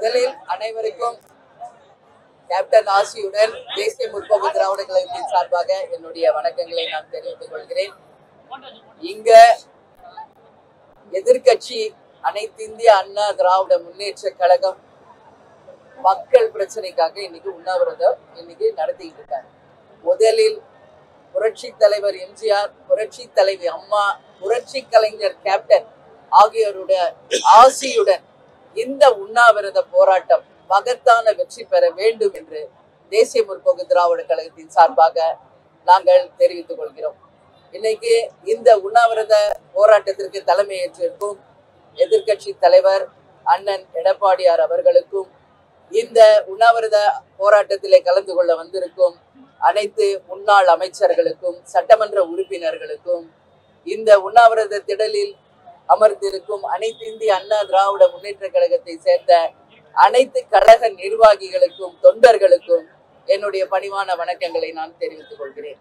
முதலில் அனைவருக்கும் கேப்டன் ஆசியுடன் தேசிய முற்போக்கு திராவிட கழகத்தின் சார்பாக என்னுடைய வணக்கங்களை நான் தெரிவித்துக் கொள்கிறேன். இங்க எதிர்கட்சி அனைத்து இந்திய அண்ணா திராவிட முன்னேற்ற கழகம் மக்கள் பிரச்சனைக்காக இன்னைக்கு உண்ணாவிரதம் நடத்திட்டு இருக்காங்க. முதலில் புரட்சி தலைவர் எம்ஜிஆர், புரட்சி தலைவி அம்மா, புரட்சி கலைஞர் கேப்டன் ஆகியோருடைய ஆசியுடன் இந்த உண்ணாவிரத போராட்டம் மகத்தான வெற்றி பெற வேண்டும் என்று தேசிய முற்போக்கு திராவிட கழகத்தின் சார்பாக நாங்கள் தெரிவித்துக் கொள்கிறோம். இன்னைக்கு இந்த உண்ணாவிரத போராட்டத்திற்கு தலைமையேற்றிருக்கும் எதிர்கட்சி தலைவர் அண்ணன் எடப்பாடியார் அவர்களுக்கும், இந்த உண்ணாவிரத போராட்டத்திலே கலந்து கொள்ள வந்திருக்கும் அனைத்து முன்னாள் அமைச்சர்களுக்கும், சட்டமன்ற உறுப்பினர்களுக்கும், இந்த உண்ணாவிரத திடலில் அமர்ந்திருக்கும் அனைத்து இந்திய அண்ணா திராவிட முன்னேற்ற கழகத்தை சேர்ந்த அனைத்து கழக நிர்வாகிகளுக்கும், தொண்டர்களுக்கும் என்னுடைய பணிவான வணக்கங்களை நான் தெரிவித்துக் கொள்கிறேன்.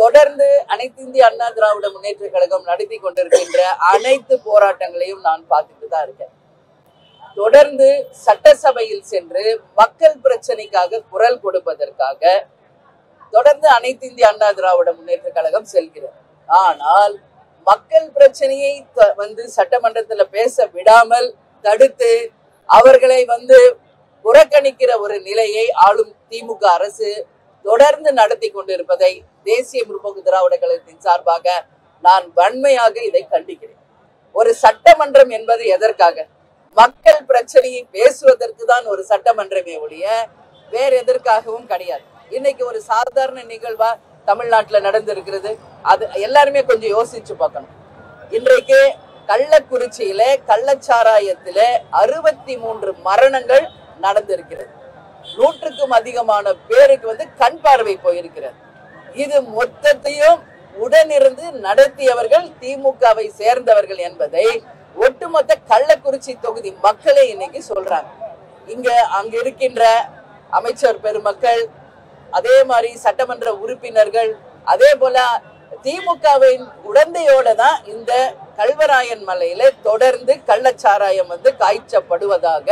தொடர்ந்து அனைத்து இந்திய அண்ணா திராவிட முன்னேற்ற கழகம் நடத்தி கொண்டிருக்கின்ற அனைத்து போராட்டங்களையும் நான் பார்த்துட்டு தான் இருக்கேன். தொடர்ந்து சட்டசபையில் சென்று மக்கள் பிரச்சனைக்காக குரல் கொடுப்பதற்காக தொடர்ந்து அனைத்து இந்திய அண்ணா திராவிட முன்னேற்ற கழகம் செல்கிறது. ஆனால் மக்கள் பிரச்சனையை சட்டமன்றத்துல பேச விடாமல் தடுத்து அவர்களை புறக்கணிக்கிற ஒரு நிலையை ஆளும் திமுக அரசு தொடர்ந்து நடத்தி கொண்டிருப்பதை தேசிய முற்போக்கு திராவிட கழகத்தின் சார்பாக நான் வன்மையாக இதை கண்டிக்கிறேன். ஒரு சட்டமன்றம் என்பது எதற்காக? மக்கள் பிரச்சனையை பேசுவதற்கு தான் ஒரு சட்டமன்றமே ஒழிய வேற எதற்காகவும் கிடையாது. இன்னைக்கு ஒரு சாதாரண நிகழ்வா தமிழ்நாட்டுல நடந்திருக்கிறது. அது எல்லாருமே கொஞ்சம் யோசிச்சு பார்க்கணும். இன்றைக்கு கள்ளக்குறிச்சியில கள்ளச்சாராயத்தில 63 மரணங்கள் நடந்திருக்கிறது. 100க்கும் அதிகமான பேருக்கு கண் பார்வை போயிருக்கிறது. இது மொத்தத்தையும் உடனிருந்து நடத்தியவர்கள் திமுகவை சேர்ந்தவர்கள் என்பதை ஒட்டுமொத்த கள்ளக்குறிச்சி தொகுதி மக்களே இன்னைக்கு சொல்றாங்க. அங்க இருக்கின்ற அமைச்சர் பெருமக்கள், அதே மாதிரி சட்டமன்ற உறுப்பினர்கள், அதே போல திமுகவின் உடந்தையோட தான் இந்த கல்வராயன் மலையில தொடர்ந்து கள்ளச்சாராயம் காய்ச்சப்படுவதாக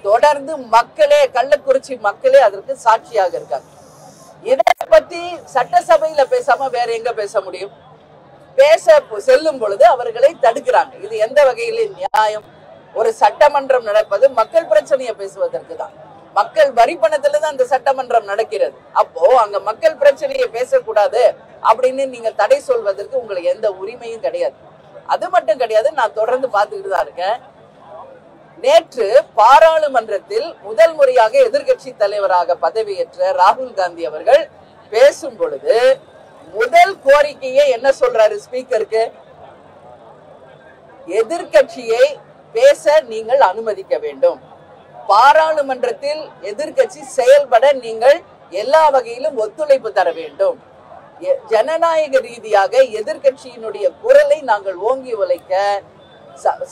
தொடர்ந்து மக்களே, கள்ளக்குறிச்சி மக்களே அதற்கு சாட்சியாக இருக்காங்க. இதை பத்தி சட்டசபையில பேசாம வேற எங்க பேச முடியும்? பேச செல்லும் பொழுது அவர்களை தடுக்கிறாங்க. இது எந்த வகையில நியாயம்? ஒரு சட்டமன்றம் நடப்பது மக்கள் பிரச்சனையை பேசுவதற்கு தான். மக்கள் வரி பணத்துல தான் அந்த சட்டமன்றம் நடக்கிறது. அப்போ அங்க மக்கள் பிரச்சனையை பேசக்கூடாது அப்படின்னு நீங்க தடை சொல்வதற்கு உங்களுக்கு எந்த உரிமையும் கிடையாது. அது மட்டும் கிடையாது, நான் தொடர்ந்து பார்த்துக்கிட்டு தான் இருக்கேன். நேற்று பாராளுமன்றத்தில் முதல் முறையாக எதிர்கட்சி தலைவராக பதவியேற்ற ராகுல் காந்தி அவர்கள் பேசும் பொழுது முதல் கோரிக்கையை என்ன சொல்றாரு ஸ்பீக்கருக்கு? எதிர்கட்சியை பேச நீங்கள் அனுமதிக்க வேண்டும். பாராளுமன்றத்தில் எதிர்கட்சி செயல்பட நீங்கள் எல்லா வகையிலும் ஒத்துழைப்பு தர வேண்டும். ஜனநாயக ரீதியாக எதிர்கட்சியினுடைய குரலை நாங்கள் ஓங்கி உழைக்க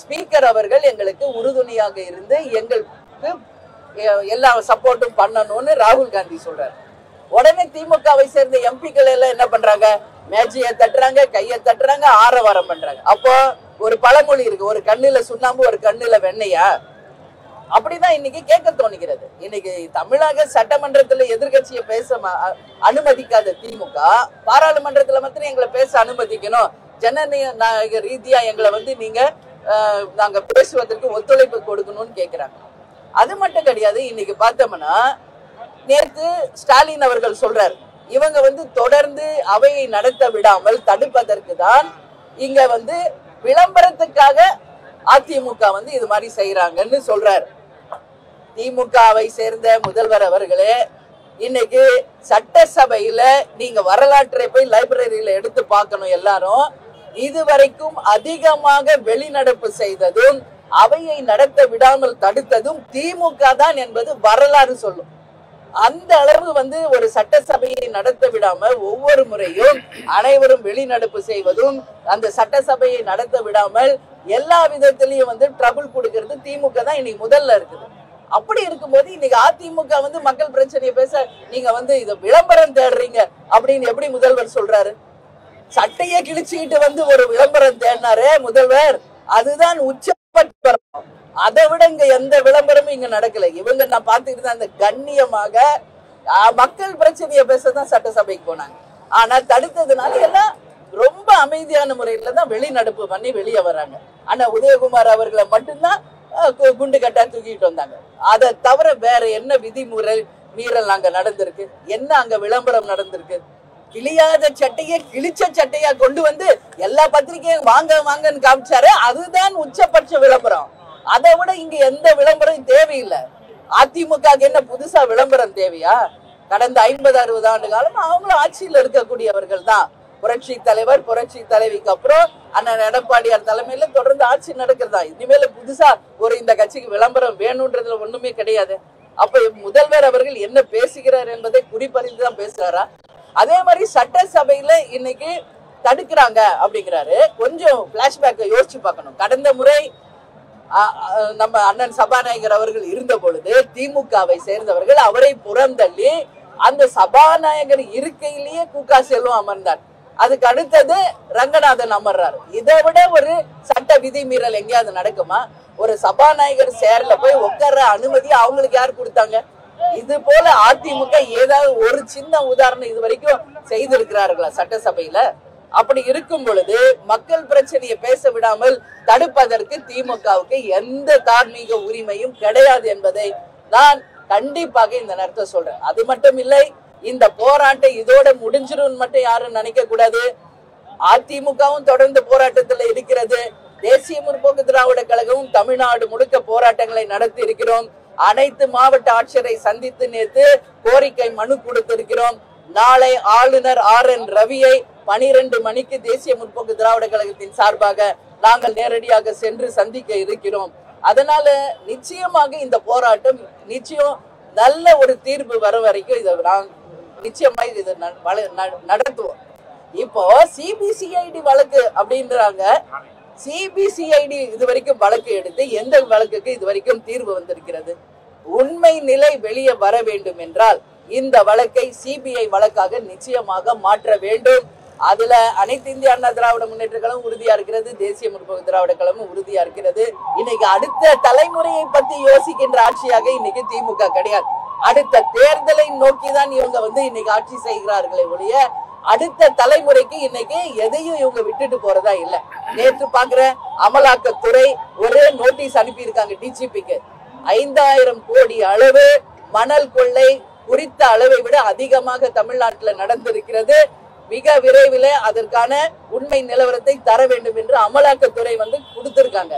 ஸ்பீக்கர் அவர்கள் எங்களுக்கு உறுதுணையாக இருந்து எங்களுக்கு எல்லா சப்போர்ட்டும் பண்ணணும்னு ராகுல் காந்தி சொல்றாரு. உடனே திமுகவை சேர்ந்த எம்பிக்கள் எல்லாம் என்ன பண்றாங்க? மேஜையை தட்டுறாங்க, கையை தட்டுறாங்க, ஆரவாரம் பண்றாங்க. அப்போ ஒரு பழமொழி இருக்கு, ஒரு கண்ணுல சுண்ணாம்பு ஒரு கண்ணுல வெண்ணையா? அப்படிதான் இன்னைக்கு கேட்க தோணுகிறது. இன்னைக்கு தமிழக சட்டமன்றத்துல எதிர்கட்சியை பேச அனுமதிக்காத திமுக பாராளுமன்றத்துல மாத்திரம் எங்களை பேச அனுமதிக்கணும், ஜனநாயக ரீதியா எங்களை நீங்க நாங்க பேசுவதற்கு ஒத்துழைப்பு கொடுக்கணும்னு கேட்கிறாங்க. அது மட்டும் கிடையாது. இன்னைக்கு பார்த்தோம்னா நேற்று ஸ்டாலின் அவர்கள் சொல்றாரு, இவங்க தொடர்ந்து அவையை நடத்த விடாமல் தடுப்பதற்கு தான் இங்க விளம்பரத்துக்காக அதிமுக இது மாதிரி செய்யறாங்கன்னு சொல்றாரு. திமுகவை சேர்ந்த முதல்வர் அவர்களே, இன்னைக்கு சட்டசபையில நீங்க வரலாற்றை போய் லைப்ரரியில எடுத்து பார்க்கணும். எல்லாரும் இதுவரைக்கும் அதிகமாக வெளிநடப்பு செய்ததும் அவையை நடத்த விடாமல் தடுத்ததும் திமுக தான் என்பது வரலாறு சொல்லும். அந்த அளவு ஒரு சட்டசபையை நடத்த விடாம ஒவ்வொரு முறையும் அனைவரும் வெளிநடப்பு செய்வதும், அந்த சட்டசபையை நடத்த விடாமல் எல்லா விதத்திலையும் ட்ரபிள் கொடுக்கிறது திமுக தான் இன்னைக்கு முதல்ல இருக்குது. அப்படி இருக்கும்போது இன்னைக்கு அதிமுக மக்கள் பிரச்சனையை பேச நீங்க இத விளம்பரம் தேடுறீங்க அப்படின்னு எப்படி முதல்வர் சொல்றாரு? சட்டையை கிழிச்சுக்கிட்டு ஒரு விளம்பரம் தேடினாரு முதல்வர். அதுதான் உச்சபட்ச அதை விட இங்க எந்த விளம்பரமும் இங்க நடக்கல. இவங்க நான் பார்த்துக்கிட்டு தான் இந்த கண்ணியமாக மக்கள் பிரச்சனையை பேசதான் சட்டசபைக்கு போனாங்க. ஆனா தடுத்ததுனால எல்லாம் ரொம்ப அமைதியான முறையில தான் வெளிநடப்பு பண்ணி வெளியே வர்றாங்க. ஆனா உதயகுமார் அவர்களை மட்டும்தான் குண்டு கட்டா தூக்கிட்டு வந்தாங்க. அதை தவிர வேற என்ன விதிமுறை மீறல் அங்க நடந்திருக்கு? என்ன அங்க விளம்பரம் நடந்திருக்கு? கிளியாத சட்டையை கிழிச்ச சட்டையா கொண்டு வந்து எல்லா பத்திரிகையும் வாங்க வாங்கன்னு காமிச்சாரு. அதுதான் உச்சபட்ச விளம்பரம். அதை விட இங்க எந்த விளம்பரம் தேவையில்லை. அதிமுக என்ன புதுசா விளம்பரம் தேவையா? கடந்த 50-60 ஆண்டு காலம் அவங்களும் ஆட்சியில் இருக்கக்கூடியவர்கள் தான். புரட்சி தலைவர் புரட்சி தலைவிக்கு அப்புறம் அண்ணன் எடப்பாடியார் தலைமையில தொடர்ந்து ஆட்சி நடக்கிறதா. இனிமேல புதுசா ஒரு இந்த கட்சிக்கு விளம்பரம் வேணும்ன்றதுல ஒண்ணுமே கிடையாது. அப்ப முதல்வர் அவர்கள் என்ன பேசுகிறார் என்பதை குறிப்பறிந்துதான் பேசுறாரா? அதே மாதிரி சட்டசபையில இன்னைக்கு தடுக்கிறாங்க அப்படிங்கிறாரு. கொஞ்சம் பிளாஷ்பேக்கை யோசிச்சு பார்க்கணும். கடந்த முறை நம்ம அண்ணன் சபாநாயகர் அவர்கள் இருந்த பொழுது திமுகவை சேர்ந்தவர்கள் அவரை புறந்தள்ளி அந்த சபாநாயகர் இருக்கையிலேயே கூகா செல்வம் அமர்ந்தார். அதுக்கு அடுத்தது ரங்கநாதன் அமர்றாரு. இதை விட ஒரு சட்ட விதிமீறல் எங்கேயாவது நடக்குமா? ஒரு சபாநாயகர் சேர்ல போய் உட்கார அனுமதி அவங்களுக்கு யார் கொடுத்தாங்க? இது போல அதிமுக ஏதாவது ஒரு சின்ன உதாரணம் இது வரைக்கும் செய்திருக்கிறார்களா சட்டசபையில? அப்படி இருக்கும் பொழுது மக்கள் பிரச்சனையை பேச விடாமல் தடுப்பதற்கு திமுகவுக்கு எந்த தார்மீக உரிமையும் கிடையாது என்பதை நான் கண்டிப்பாக இந்த நேரத்தை சொல்றேன். அது மட்டும் இல்லை, இந்த போராட்டம் இதோட முடிஞ்சிடும் மட்டும் யாரும் நினைக்க கூடாது. அதிமுகவும் தொடர்ந்து போராட்டத்துல இருக்கிறது. தேசிய முற்போக்கு திராவிட கழகமும் தமிழ்நாடு முழுக்க போராட்டங்களை நடத்தி இருக்கிறோம். அனைத்து மாவட்ட ஆட்சியரை சந்தித்து நேற்று கோரிக்கை மனு கொடுத்திருக்கிறோம். நாளை ஆளுநர் RN ரவியை 12 மணிக்கு தேசிய முற்போக்கு திராவிட கழகத்தின் சார்பாக நாங்கள் நேரடியாக சென்று சந்திக்க இருக்கிறோம். அதனால நிச்சயமாக இந்த போராட்டம் நிச்சயம் நல்ல ஒரு தீர்ப்பு வர வரைக்கும் இதை நிச்சயமாக இதை நடத்துவோம். இப்போ சிபிசிஐடி வழக்கு அப்படின்றாங்க. சிபிசிஐடி இது வரைக்கும் வழக்கு எடுத்து எந்த வழக்குக்கு இது வரைக்கும் தீர்வு வந்திருக்கிறது? உண்மை நிலை வெளியே வர வேண்டும் என்றால் இந்த வழக்கை சிபிஐ வழக்காக நிச்சயமாக மாற்ற வேண்டும். அதுல அனைத்து இந்திய அண்ணா திராவிட முன்னேற்ற கழகம் உறுதியா இருக்கிறது. தேசிய முற்போக்கு திராவிட கழகம் உறுதியா இருக்கிறது. இன்னைக்கு அடுத்த தலைமுறையை பத்தி யோசிக்கின்ற ஆட்சியாக இன்னைக்கு திமுக கிடையாது. அடுத்த தேர்தலை நோக்கிதான் இவங்க இன்னைக்கு ஆட்சி செய்கிறார்களே ஒழிய அடுத்த தலைமுறைக்கு இன்னைக்கு எதையும் இவங்க விட்டுட்டு போறதா இல்ல. நேற்று பாக்குற அமலாக்கத்துறை ஒரு நோட்டீஸ் அனுப்பி இருக்காங்க டிஜிபிக்கு. 5000 கோடி அளவு மணல் கொள்ளை குறித்த அளவை விட அதிகமாக தமிழ்நாட்டில் நடந்திருக்கிறது. மிக விரைவில் அதற்கான உண்மை நிலவரத்தை தர வேண்டும் என்று அமலாக்கத்துறை கொடுத்திருக்காங்க.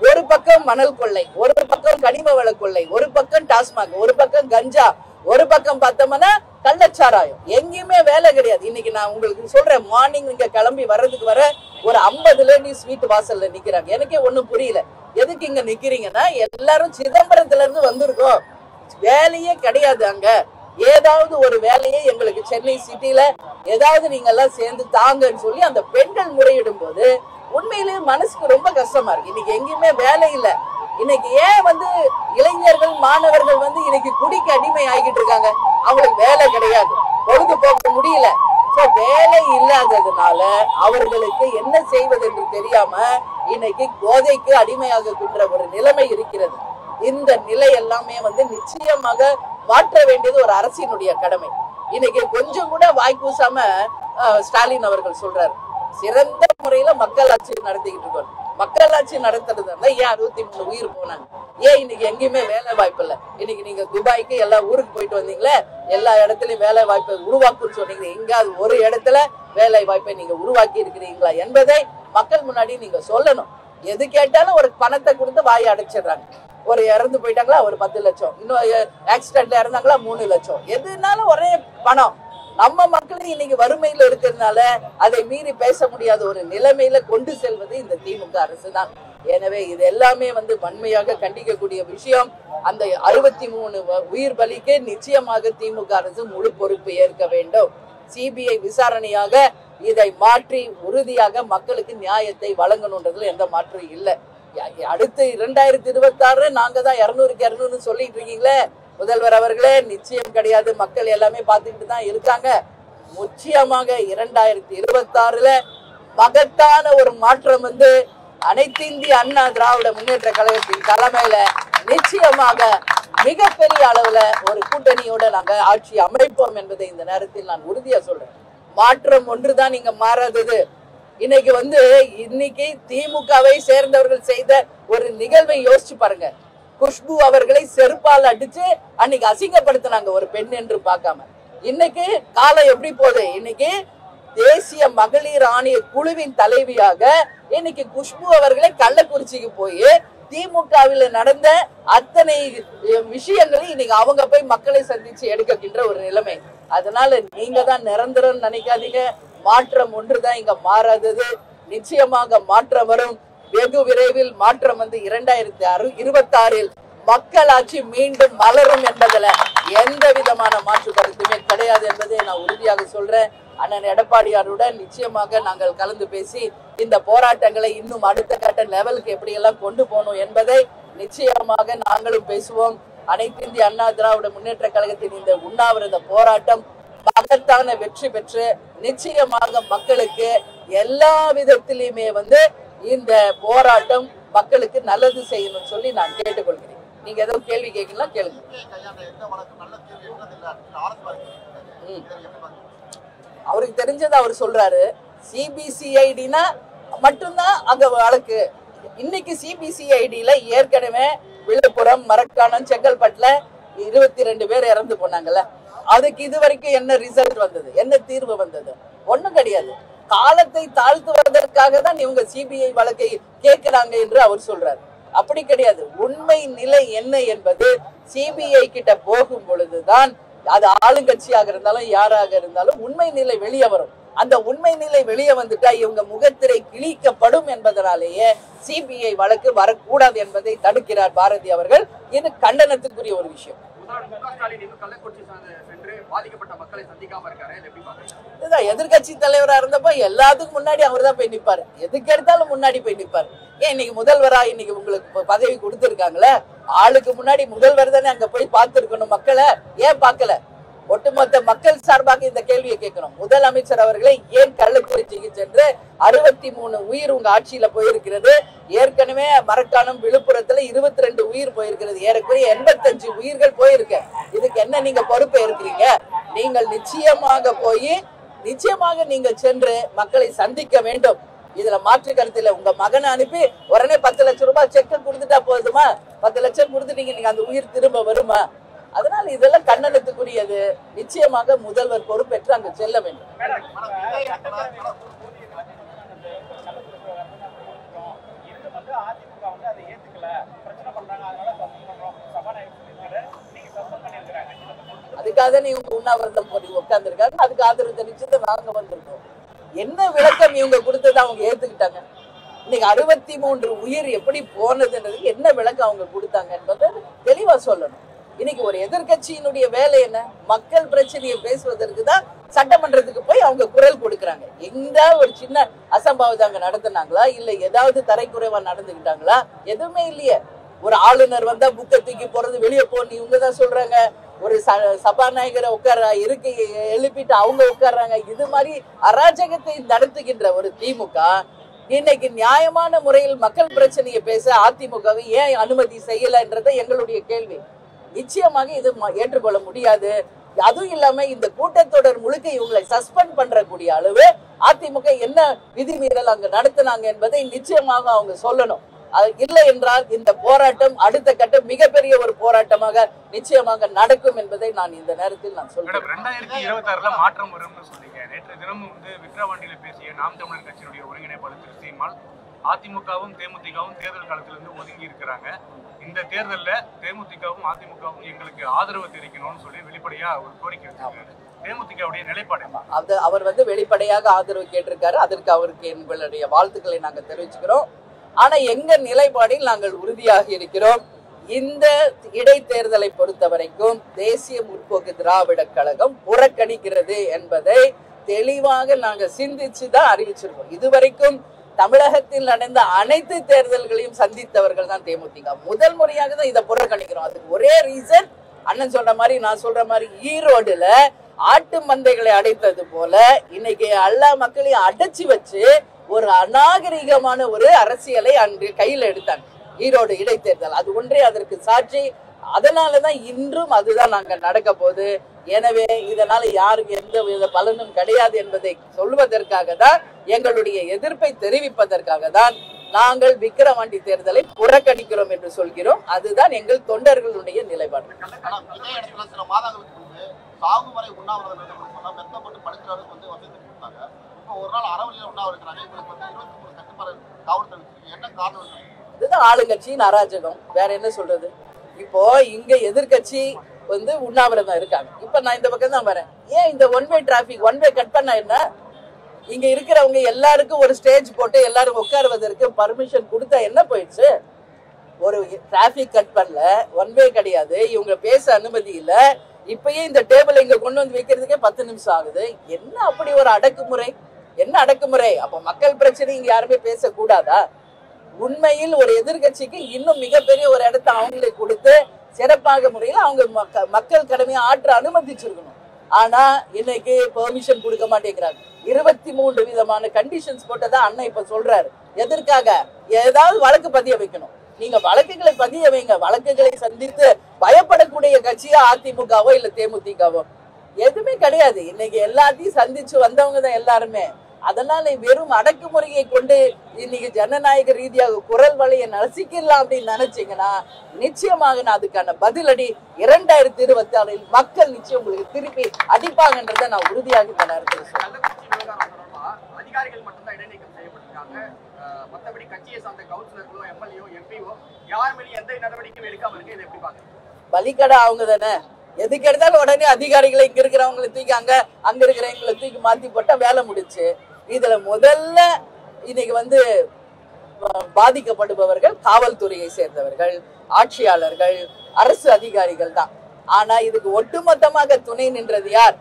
ஒரு பக்கம் மணல் கொள்ளை, ஒரு பக்கம் கனிம வள கொள்ளை, ஒரு பக்கம் டாஸ்மாக், ஒரு பக்கம் கஞ்சா, ஒரு பக்கம் பார்த்தோம்னா கள்ளச்சாராயம். எங்கேயுமே வேலை கிடையாது. இன்னைக்கு நான் உங்களுக்கு சொல்றேன், மார்னிங் இங்க கிளம்பி வர்றதுக்கு வர ஒரு 50 லேடிஸ் வீட்டு வாசல்ல நிக்கிறாங்க. எனக்கே ஒண்ணும் புரியல, எதுக்கு இங்க நிக்கிறீங்கன்னா எல்லாரும் சிதம்பரத்துல இருந்து வந்திருக்கோம், வேலையே கிடையாது அங்க. ஏதாவது ஒரு வேலையை எங்களுக்கு சென்னை சிட்டில ஏதாவது நீங்க எல்லாம் சேர்ந்து தாங்கன்னு சொல்லி அந்த பெண்கள் முறையிடும் போது உண்மையிலேயே மனசுக்கு ரொம்ப கஷ்டமா இருக்கு. இன்னைக்கு எங்கேயுமே வேலை இல்லை. இன்னைக்கு ஏன் இளைஞர்கள் மாணவர்கள் இன்னைக்கு குடிக்கு அடிமை ஆகிட்டு இருக்காங்க? அவங்களுக்கு வேலை கிடையாது, பொழுதுபோக்க முடியல. வேலை இல்லாததுனால அவர்களுக்கு என்ன செய்வது என்று தெரியாம இன்னைக்கு போதைக்கு அடிமையாகின்ற ஒரு நிலைமை இருக்கிறது. இந்த நிலை எல்லாமே நிச்சயமாக மாற்ற வேண்டியது ஒரு அரசினுடைய கடமை. இன்னைக்கு கொஞ்சம் கூட வாய்க்கூசாம ஸ்டாலின் அவர்கள் சொல்றாரு, சிறந்த முறையில மக்கள் ஆட்சி நடத்திக்கிட்டு இருக்கோம். மக்கள் ஆட்சி நடத்துறதுனால ஏன் 63 உயிர் போனாங்க? ஏன் இன்னைக்கு எங்கேயுமே வேலை வாய்ப்பு இல்லை? இன்னைக்கு நீங்க துபாய்க்கு எல்லா ஊருக்கு போயிட்டு வந்தீங்களே, எல்லா இடத்துலயும் வேலை வாய்ப்பை உருவாக்குன்னு சொன்னீங்க. எங்காவது ஒரு இடத்துல வேலை வாய்ப்பை நீங்க உருவாக்கி இருக்கிறீங்களா என்பதை மக்கள் முன்னாடி நீங்க சொல்லணும். எது கேட்டாலும் ஒரு பணத்தை கொடுத்து வாயை அடைச்சிடுறாங்க. ஒரு இறந்து போயிட்டாங்களா ஒரு 10 லட்சம், இன்னும் ஆக்சிடென்ட்ல இறந்தாங்களா 3 லட்சம், எதுனாலும் ஒரே பணம். நம்ம மக்கள் இன்னைக்கு வறுமையில இருக்கிறதுனால அதை மீறி பேச முடியாத ஒரு நிலைமையில கொண்டு செல்வது இந்த திமுக அரசு தான். எனவே இது எல்லாமே வன்மையாக கண்டிக்கக்கூடிய விஷயம். அந்த 63 உயிர் பலிக்கு நிச்சயமாக திமுக அரசு முழு பொறுப்பு ஏற்க வேண்டும். சிபிஐ விசாரணையாக இதை மாற்றி உறுதியாக மக்களுக்கு நியாயத்தை வழங்கணுன்றதுல எந்த மாற்றம் இல்லை. அடுத்து 2026 நாங்க தான் 200க்கு 200 சொல்லிட்டு இருக்கீங்களே முதல்வர் அவர்களே, நிச்சயம் கிடையாது. மக்கள் எல்லாமே பார்த்துக்கிட்டு தான் இருக்காங்க. நிச்சயமாக 2026 மகத்தான ஒரு மாற்றம் அனைத்து இந்திய அண்ணா திராவிட முன்னேற்ற கழகத்தின் தலைமையில நிச்சயமாக மிகப்பெரிய அளவுல ஒரு கூட்டணியோட நாங்க ஆட்சி அமைப்போம் என்பதை இந்த நேரத்தில் நான் உறுதியா சொல்றேன். மாற்றம் ஒன்றுதான் இங்க மாறாதது. இன்னைக்கு திமுகவை சேர்ந்தவர்கள் செய்த ஒரு நிகழ்வை யோசிச்சு பாருங்க. குஷ்பு அவர்களை செருப்பால் அடிச்சு அன்னைக்கு அசிங்கப்படுத்தினாங்க ஒரு பெண் என்று பார்க்காம. இன்னைக்கு காலம் எப்படி போகுது? இன்னைக்கு தேசிய மகளிர் ஆணைய குழுவின் தலைவியாக இன்னைக்கு குஷ்பு அவர்களை கள்ளக்குறிச்சிக்கு போய் திமுகவில் நடந்த அத்தனை விஷயங்களும் இன்னைக்கு அவங்க போய் மக்களை சந்திச்சு எடுக்கின்ற ஒரு நிலைமை. அதனால நீங்க தான் நிரந்தரம் நினைக்காதீங்க. மாற்றம் ஒன்றுதான் இங்க மாறாதது. நிச்சயமாக மாற்றம் வரும். வெகு விரைவில் மாற்றம் 2026 மக்களாட்சி மீண்டும் மலரும் என்பதுல எந்த விதமான மாற்று கருத்துமே கிடையாது என்பதை நான் உறுதியாக சொல்றேன். அண்ணன் எடப்பாடியாருடன் நிச்சயமாக நாங்கள் கலந்து பேசி இந்த போராட்டங்களை இன்னும் அடுத்த கட்ட லெவலுக்கு எப்படியெல்லாம் கொண்டு போகணும் என்பதை நிச்சயமாக நாங்களும் பேசுவோம். அனைத்து இந்திய அண்ணா திராவிட முன்னேற்ற கழகத்தின் இந்த உண்ணாவிரத போராட்டம் மகத்தான வெற்றி பெற்று நிச்சயமாக மக்களுக்கு எல்லா விதத்திலுமே இந்த போராட்டம் மக்களுக்கு நல்லது செய்யணும்னு சொல்லி நான் கேட்டுக்கொள்கிறேன். நீங்க ஏதோ கேள்வி கேட்கலாம் கேளுங்க. அவருக்கு தெரிஞ்சதை அவர் சொல்றாரு. சிபிசிஐடினா மட்டும்தான் அங்க வழக்கு. இன்னைக்கு சிபிசிஐடியில ஏற்கனவே விழுப்புரம், மரக்காணம், செங்கல்பட்டுல 22 பேர் இறந்து போனாங்கல்ல. அதுக்கு இதுவரைக்கும் என்ன ரிசல்ட் வந்தது? என்ன தீர்வு வந்தது? ஒண்ணும் கிடையாது. காலத்தை தாழ்த்துவதற்காக தான் இவங்க சிபிஐ வழக்கை கேட்கிறாங்க என்று அவர் சொல்றாரு. அப்படி கிடையாது. உண்மை நிலை என்ன என்பது சிபிஐ கிட்ட போகும் பொழுதுதான், அது ஆளுங்கட்சியாக இருந்தாலும் யாராக இருந்தாலும் உண்மை நிலை வெளியே வரும். அந்த உண்மை நிலை வெளியே வந்துட்டா இவங்க முகத்திரை கிழிக்கப்படும் என்பதனாலேயே சிபிஐ வழக்கு வரக்கூடாது என்பதை தடுக்கிறார் பாரதி அவர்கள். இது கண்டனத்துக்குரிய ஒரு விஷயம். எதிர்கட்சி தலைவரா இருந்தப்ப எல்லாத்துக்கும் முன்னாடி அவர் தான் போய் நிப்பாரு. எதுக்கு எடுத்தாலும் முன்னாடி போய் நிப்பாரு. ஏன் இன்னைக்கு முதல்வரா இன்னைக்கு உங்களுக்கு பதவி கொடுத்திருக்காங்களே, ஆளுக்கு முன்னாடி முதல்வர் தானே அங்க போய் பார்த்திருக்கணும் மக்களை. ஏன் பார்க்கல? ஒட்டுமொத்த மக்கள் சார்பாக இந்த கேள்வியை கேட்கணும். முதலமைச்சர் அவர்களை ஏன் கள்ளக்குறிச்சிக்கு சென்று 63 உயிர் உங்க ஆட்சியில போயிருக்கிறது. ஏற்கனவே மரக்காணம், விழுப்புரத்துல 22 உயிர் போயிருக்கிறது. ஏறக்குறைய 85 உயிர்கள் போயிருக்கு. இதுக்கு என்ன நீங்க பொறுப்பை இருக்கிறீங்க? நீங்கள் நிச்சயமாக நீங்கள் சென்று மக்களை சந்திக்க வேண்டும். இதுல மாற்று கருத்துல உங்க மகனை அனுப்பி உடனே 10 லட்சம் ரூபாய் செக்க கொடுத்துட்டா போதுமா? 10 லட்சம் கொடுத்துட்டீங்க, நீங்க அந்த உயிர் திரும்ப வருமா? அதனால இதெல்லாம் கண்டனத்துக்குரியது. நிச்சயமாக முதல்வர் பொறுப்பேற்று அங்கு செல்ல வேண்டும். அதுக்காக நீங்க உண்ணாவிரதம் போய் உட்கார்ந்து இருக்காங்க. அதுக்கு ஆதரவு தெரிவிச்சது நாங்க வந்திருக்கோம். என்ன விளக்கம் இவங்க கொடுத்ததை அவங்க ஏத்துக்கிட்டாங்க? இன்னைக்கு 63 உயிர் எப்படி போனதுன்றது என்ன விளக்கம் அவங்க கொடுத்தாங்க என்பதை தெளிவா சொல்லணும். இன்னைக்கு ஒரு எதிர்கட்சியினுடைய வேலை என்ன? மக்கள் பிரச்சனையை பேசுவதற்கு தான் சட்டமன்றத்துக்கு போய் அவங்க குரல் கொடுக்கறாங்க. எங்க ஒரு சின்ன அசம்பாவிதம் அங்க நடத்தினாங்களா? இல்ல ஏதாவது தரைக்குறைவா நடந்துக்கிட்டாங்களா? எதுவுமே இல்லையே. ஒரு ஆளுநர் வந்தா புக்கை தூக்கி போறது, வெளியே போன்னு இவங்க தான் சொல்றாங்க. ஒரு சபாநாயகரை இருக்கை எழுப்பிட்டு அவங்க உட்கார்றாங்க. இது மாதிரி அராஜகத்தை நடத்துகின்ற ஒரு திமுக இன்னைக்கு நியாயமான முறையில் மக்கள் பிரச்சனையை பேச அதிமுகவை ஏன் அனுமதி செய்யலன்றத எங்களுடைய கேள்வி. நிச்சயமாக இது ஏற்றுக்கொள்ள முடியாது. அதுவும் இல்லாம இந்த கூட்டத்தொடர் முழுக்க இவங்களை சஸ்பெண்ட் பண்றக்கூடிய அளவு அதிமுக என்ன விதிமீறல் அங்க நடத்தினாங்க என்பதை நிச்சயமாக அவங்க சொல்லணும். அது இல்லை என்றால் இந்த போராட்டம் அடுத்த கட்ட மிகப்பெரிய ஒரு போராட்டமாக நிச்சயமாக நடக்கும் என்பதை நான் இந்த நேரத்தில் நான் சொல்றேன். 2026 மாற்றம் வரும்னு சொன்னீங்க. நேற்று தினமும் விக்கிரவாண்டியில பேசிய நாம் தமிழர் கட்சியினுடைய ஒருங்கிணைப்பாளர் திரு சீமான், அதிமுகவும் தேமுதிகவும் தேர்தல் காலத்திலிருந்து ஒதுங்கி இருக்கிறாங்க. இந்த தேர்தலில் தேமுதிகவும் அதிமுகவும் எங்களுக்கு ஆதரவு தெரிவிக்கணும்னு சொல்லி வெளிப்படையா ஒரு கோரிக்கை வச்சிருக்காரு. தேமுதிகவுடைய நிலைப்பாடு அவர் வெளிப்படையாக ஆதரவு கேட்டிருக்காரு. அதற்கு அவருக்கு எங்களுடைய வாழ்த்துக்களை நாங்கள் தெரிவிச்சுக்கிறோம். ஆனா எங்க நிலைப்பாடில் நாங்கள் உறுதியாக இருக்கிறோம். இந்த இடைத்தேர்தலை பொறுத்த வரைக்கும் தேசிய முற்போக்கு திராவிட கழகம் புறக்கணிக்கிறது என்பதை தெளிவாக நாங்க சிந்திச்சுதான் அறிவிச்சிருக்கோம். இதுவரைக்கும் தமிழகத்தில் நடந்த அனைத்து தேர்தல்களையும் சந்தித்தவர்கள் தான் தேமுதிக. முதல் முறையாக தான் இதை புறக்கணிக்கிறோம். அதுக்கு ஒரே ரீசன், அண்ணன் சொல்ற மாதிரி நான் சொல்ற மாதிரி, ஈரோடுல ஆட்டு மந்தைகளை அடைத்தது போல இன்னைக்கு எல்லா மக்களையும் அடைச்சி வச்சு ஒரு அநாகரிகமான ஒரு அரசியலை அன்று கையில் எடுத்தாங்க. ஈரோடு இடைத்தேர்தல் அது ஒன்றே அதற்கு சாட்சி. அதனாலதான் இன்றும் அதுதான் நாங்க நடக்க போகுது. எனவே இதனால யாருக்கு எந்த வித பலனும் கிடையாது என்பதை சொல்வதற்காக தான், எங்களுடைய எதிர்ப்பை தெரிவிப்பதற்காக தான் நாங்கள் விக்கிரவாண்டி தேர்தலை புறக்கணிக்கிறோம் என்று சொல்கிறோம். அதுதான் எங்கள் தொண்டர்களுடைய நிலைப்பாடு. சில மாதங்களுக்கு முன்பு சாகுவரை உண்ணாவிரதம் மெத்தப்பட்டு படுக்கிற அளவுக்கு வந்து வசதி கொடுத்தாங்க. இப்போ ஒரு நாள் அறவழியில் உண்ணாவிரதம் இருக்கிறாங்க. இவங்களுக்கு வந்து 23 கட்டுப்பாடு காவல்துறை என்ன காரணம்? இதுதான் ஆளுங்கட்சியின் அராஜகம். வேற என்ன சொல்றது? இப்போ இங்க எதிர்கட்சி வந்து உண்ணாவிரதம் இருக்காங்க. இப்ப நான் இந்த பக்கம் தான் வரேன். ஏன் இந்த one way traffic one way cut பண்ண என்ன? இங்க இருக்கிறவங்க எல்லாருக்கும் ஒரு ஸ்டேஜ் போட்டு எல்லாரும் உட்காருவதற்கு பர்மிஷன் கொடுத்தா என்ன போயிடுச்சு? ஒரு டிராபிக் கட் பண்ணல, ஒன் வே கிடையாது, இவங்க பேச அனுமதி இல்ல. இப்பயே இந்த டேபிள் இங்க கொண்டு வந்து வைக்கிறதுக்கே 10 நிமிஷம் ஆகுது. என்ன அப்படி ஒரு அடக்குமுறை? என்ன அடக்குமுறை? அப்ப மக்கள் பிரச்சனை இங்க யாருமே பேசக்கூடாதா? உண்மையில் ஒரு எதிர்கட்சிக்கு இன்னும் மிகப்பெரிய ஒரு இடத்தை அவங்களே கொடுத்து சிறப்பாக முறையில் அவங்க மக்கள் கடமையை ஆற்ற அனுமதிச்சிருக்கணும். ஆனா இன்னைக்கு பெர்மிஷன் கொடுக்க மாட்டேங்கிறாங்க. 23 விதமான கண்டிஷன்ஸ் போட்டதா அண்ணன் இப்ப சொல்றாரு. எதற்காக? ஏதாவது வழக்கு பதிய வைக்கணும். நீங்க வழக்குகளை பதிய வைங்க. வழக்குகளை சந்தித்து பயப்படக்கூடிய கட்சியா அதிமுகவோ இல்ல தேமுதிகவோ? எதுவுமே கிடையாது. இன்னைக்கு எல்லாத்தையும் சந்திச்சு வந்தவங்க தான் எல்லாருமே. அதனால வெறும் அடக்குமுறையை கொண்டு இன்னைக்கு ஜனநாயக ரீதியாக குரல் வலையை நசிக்கலாம் அப்படின்னு நினைச்சீங்கன்னா நிச்சயமாக நான் அதுக்கான பதிலடி 2026 மக்கள் நிச்சயம் உங்களுக்கு திருப்பி அடிப்பாங்கன்றதை நான் உறுதியாக இந்த நேரத்தில் சொல்றேன். அதிகாரிகள் மட்டும்தான் இடைநீக்கம் செய்யப்பட்டிருக்காங்க. மற்றபடி கட்சியை சார்ந்த கவுன்சிலர்களோ எம்எல்ஏ எம்பிஓ யார் மேலே எந்த நடவடிக்கையும் எடுக்காம இருக்கு. இதை எப்படி பாக்குறீங்க? பலிக்கடை அவங்க தானே. எதுக்கு எடுத்தாலும் உடனே அதிகாரிகளை இங்க இருக்கிறவங்களை தூக்கி அங்க இருக்கிறவங்களை தூக்கி மாத்தி போட்டா வேலை முடிச்சு. இதுல முதல்ல இன்னைக்கு வந்து பாதிக்கப்படுபவர்கள் காவல்துறையை சேர்ந்தவர்கள், ஆட்சியாளர்கள், அரசு அதிகாரிகள் தான். ஆனா இதுக்கு ஒட்டுமொத்தமாக துணை நின்றது யார்?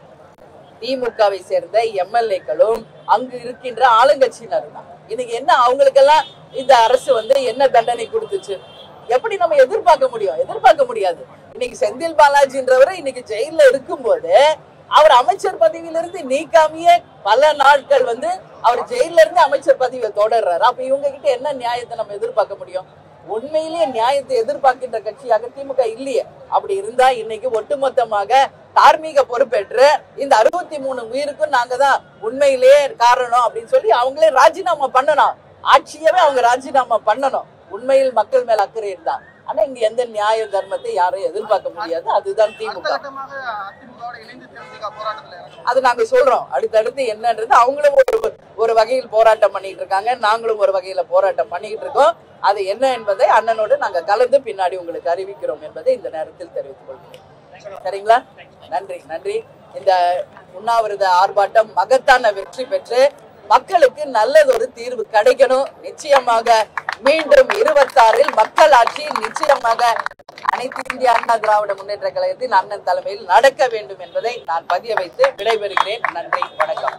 திமுகவை சேர்ந்த எம்எல்ஏக்களும் அங்கு இருக்கின்ற ஆளுங்கட்சியினர் தான். இன்னைக்கு என்ன அவங்களுக்கெல்லாம் இந்த அரசு வந்து என்ன தண்டனை கொடுத்துச்சு? எப்படி நம்ம எதிர்பார்க்க முடியும்? எதிர்பார்க்க முடியாது. இன்னைக்கு செந்தில் பாலாஜின்றவரை இன்னைக்கு ஜெயில இருக்கும் போது அவர் அமைச்சர் பதவியிலிருந்து நீக்காமையே பல நாட்கள் வந்து அவர் ஜெயில இருந்து அமைச்சர் பதவியை தொடர்றாரு. அப்ப இவங்க கிட்ட என்ன நியாயத்தை நம்ம எதிர்பார்க்க முடியும்? உண்மையிலேயே நியாயத்தை எதிர்பார்க்கின்ற கட்சியாக திமுக இல்லையே. அப்படி இருந்தா இன்னைக்கு ஒட்டுமொத்தமாக தார்மீக பொறுப்பேற்று இந்த 63 உயிருக்கும் நாங்க தான் உண்மையிலேயே காரணம் அப்படின்னு சொல்லி அவங்களே ராஜினாமா பண்ணணும். ஆட்சியவே அவங்க ராஜினாமா பண்ணணும். உண்மையில் மக்கள் மேல் அக்கறை இருந்தா. ஆனா இங்க எந்த நியாய தர்மத்தை யாரும் எதிர்பார்க்க முடியாது. அதுதான் திமுக. அது நாங்க சொல்றோம். அடுத்தடுத்து என்னன்றது அவங்களும் ஒரு வகையில் போராட்டம் பண்ணிட்டு இருக்காங்க. நாங்களும் ஒரு வகையில போராட்டம் பண்ணிக்கிட்டு இருக்கோம். அது என்ன என்பதை அண்ணனோடு நாங்க கலந்து பின்னாடி உங்களுக்கு அறிவிக்கிறோம் என்பதை இந்த நேரத்தில் தெரிவித்துக் கொள்கிறோம். சரிங்களா? நன்றி நன்றி. இந்த உண்ணாவிரத ஆர்ப்பாட்டம் மகத்தான வெற்றி பெற்று மக்களுக்கு நல்லதொரு தீர்வு கிடைக்கணும். நிச்சயமாக மீண்டும் 26 மக்கள் ஆட்சி நிச்சயமாக அனைத்து இந்திய அண்ணா திராவிட முன்னேற்ற கழகத்தின் அண்ணன் தலைமையில் நடக்க வேண்டும் என்பதை நான் பதிய வைத்து விடைபெறுகிறேன். நன்றி, வணக்கம்.